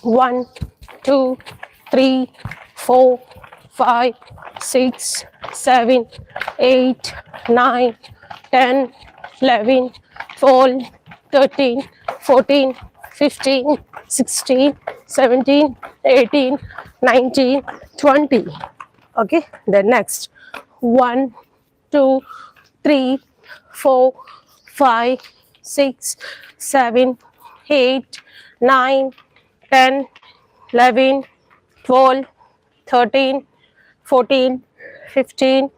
1, 2, 3, 4, 5, 6, 7, 8, 9, 10, 11, 12, 13, 14, 15, 16, 17, 18, 19, 20. Okay, then next 1, 2, 3, 4, 5, 6, 7, 8, 9, 10, 11, 12, 13, 14, 15,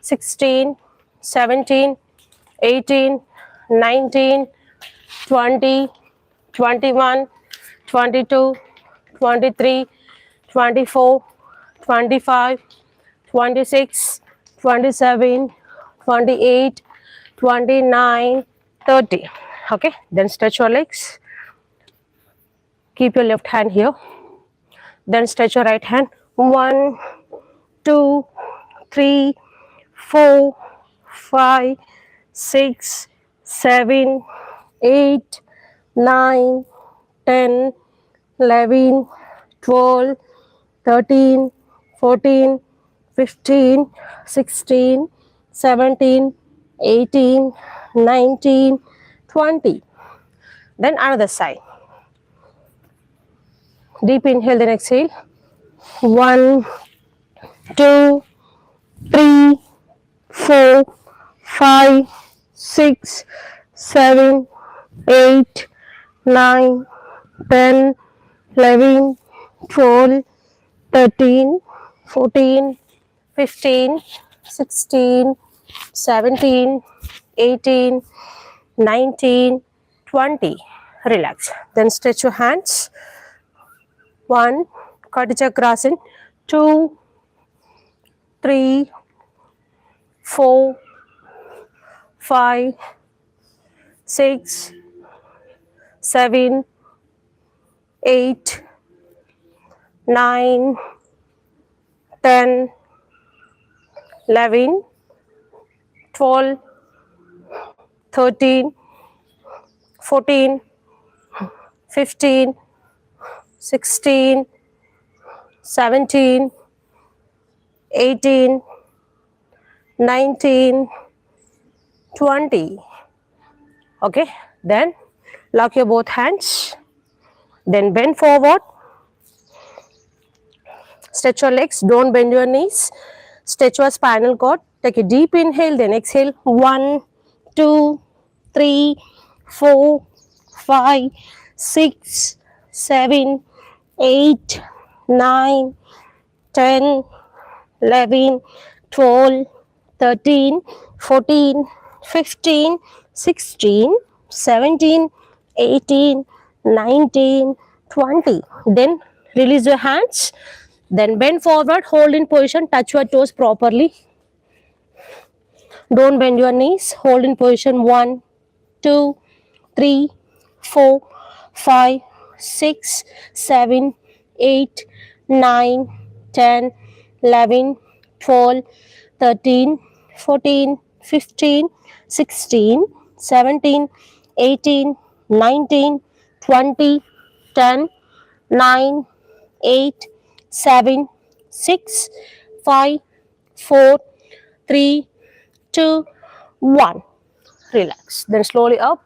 16, 17, 18, 19, 20, 21, 22, 23, 24, 25, 26, 27, 28, 29, 30. Okay, then stretch your legs. Keep your left hand here. Then stretch your right hand. 1, 2, 3, 4, 5, 6, 7, 8, 9, 10, 11, 12, 13, 14, 15, 16, 17, 18, 19, 20. Then another side. Deep inhale, then exhale. 1, 2, 3, 4, 5, 6, 7, 8, 9, 10, 11, 12, 13, 14, 15, 16, 17, 18, 19, 20. Relax. Then stretch your hands. 1, Katichakrasana. 2, 3, 4, 5, 6, 7, 8, 9, 10, 11, 12, 13, 14, 15, 16, 17, 18, 19, 20. Okay, then lock your both hands. Then bend forward. Stretch your legs. Don't bend your knees. Stretch your spinal cord. Take a deep inhale, then exhale. 1, 2, 3, 4, 5, 6, 7, 8, 9, 10, 11, 12, 13, 14, 15, 16, 17, 18, 19, 20. Then release your hands. Then bend forward, hold in position, touch your toes properly. Don't bend your knees. Hold in position. 1, 2, 3, 4, 5, 6, 7, 8, 9, 10, 11, 12, 13, 14, 15, 16, 17, 18, 19, 20, 10, 9, 8, 7, 6, 5, 4, 3, 2, 1. Relax. Then slowly up.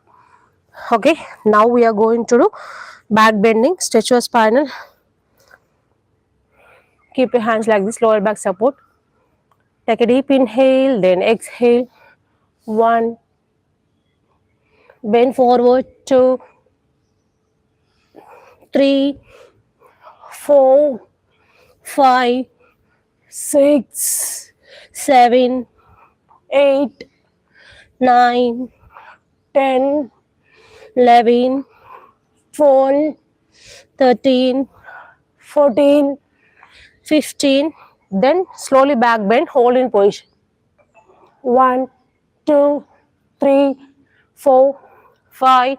Okay, now we are going to do back bending. Stretch your spinal. Keep your hands like this, lower back support. Take a deep inhale, then exhale. 1. Bend forward. 2, 3, 4, 5, 6, 7, 8, 9, 10, 11, 12, 13, 14, 15. Then slowly back bend, hold in position. 1, 2, 3, 4, 5,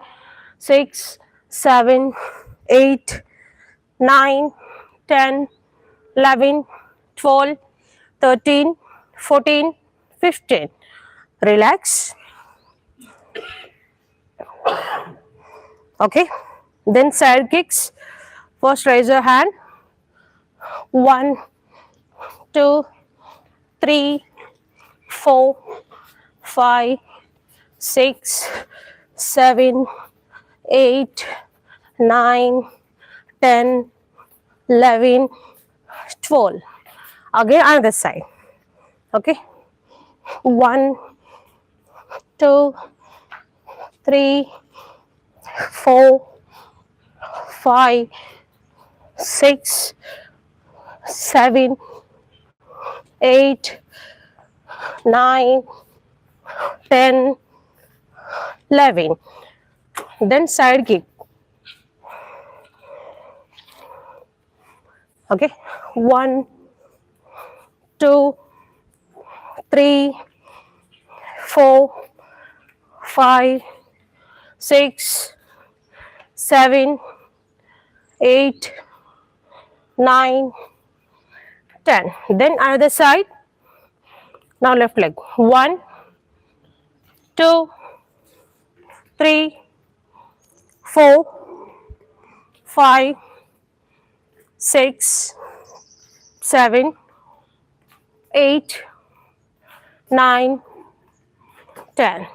6, 7, 8, 9, 10, 11, 12, 13, 14, 15. Relax. Okay. Then side kicks. First, raise your hand. 1, 2, 3, 4, 5, 6, 7, 8, 9, 10, 11, 12. Again, another side. Okay. 1, 2, 3, 4, 5, 6, 7, 8, 9, 10, 11. Then side kick. Okay. 1, 2, 3, 4, 5, 6, 7, 8, 9, 10. Then another side. Now left leg. 1, 2, 3, 4, 5, 6, 7, 8, 9, 10.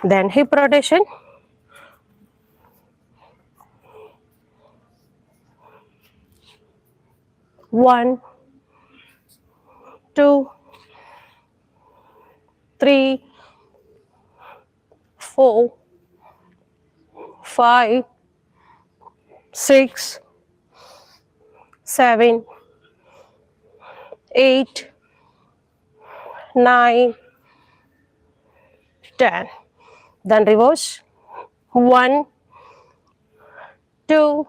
Then hip rotation. 1, 2, 3, 4, 5, 6, 7, 8, 9, 10. Then reverse. 1, 2,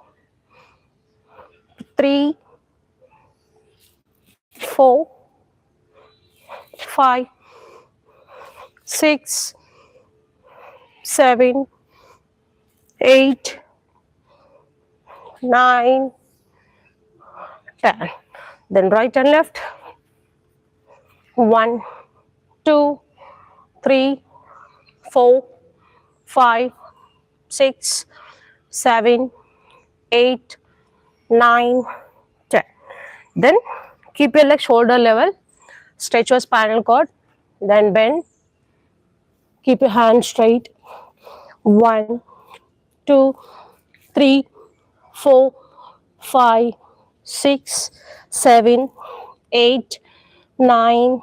3, 4, 5, 6, 7, 8, 9, 10. Then right and left. 1, 2, 3, 4, 5, 6, 7, 8, 9, 10. Then keep your leg shoulder level. Stretch your spinal cord. Then bend. Keep your hands straight. 1, 2, 3, 4, 5, 6, 7, 8, 9,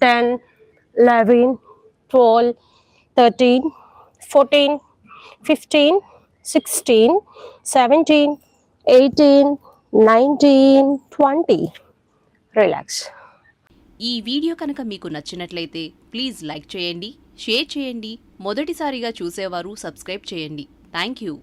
10, 11, 12, 13, 14, 15, 16, 17, 18, 19, 20. Relax. ఈ video కనుక మీకు నచ్చినట్లయితే please like చేయండి, share చేయండి, మొదటిసారిగా చూసేవారు subscribe చేయండి. Thank you.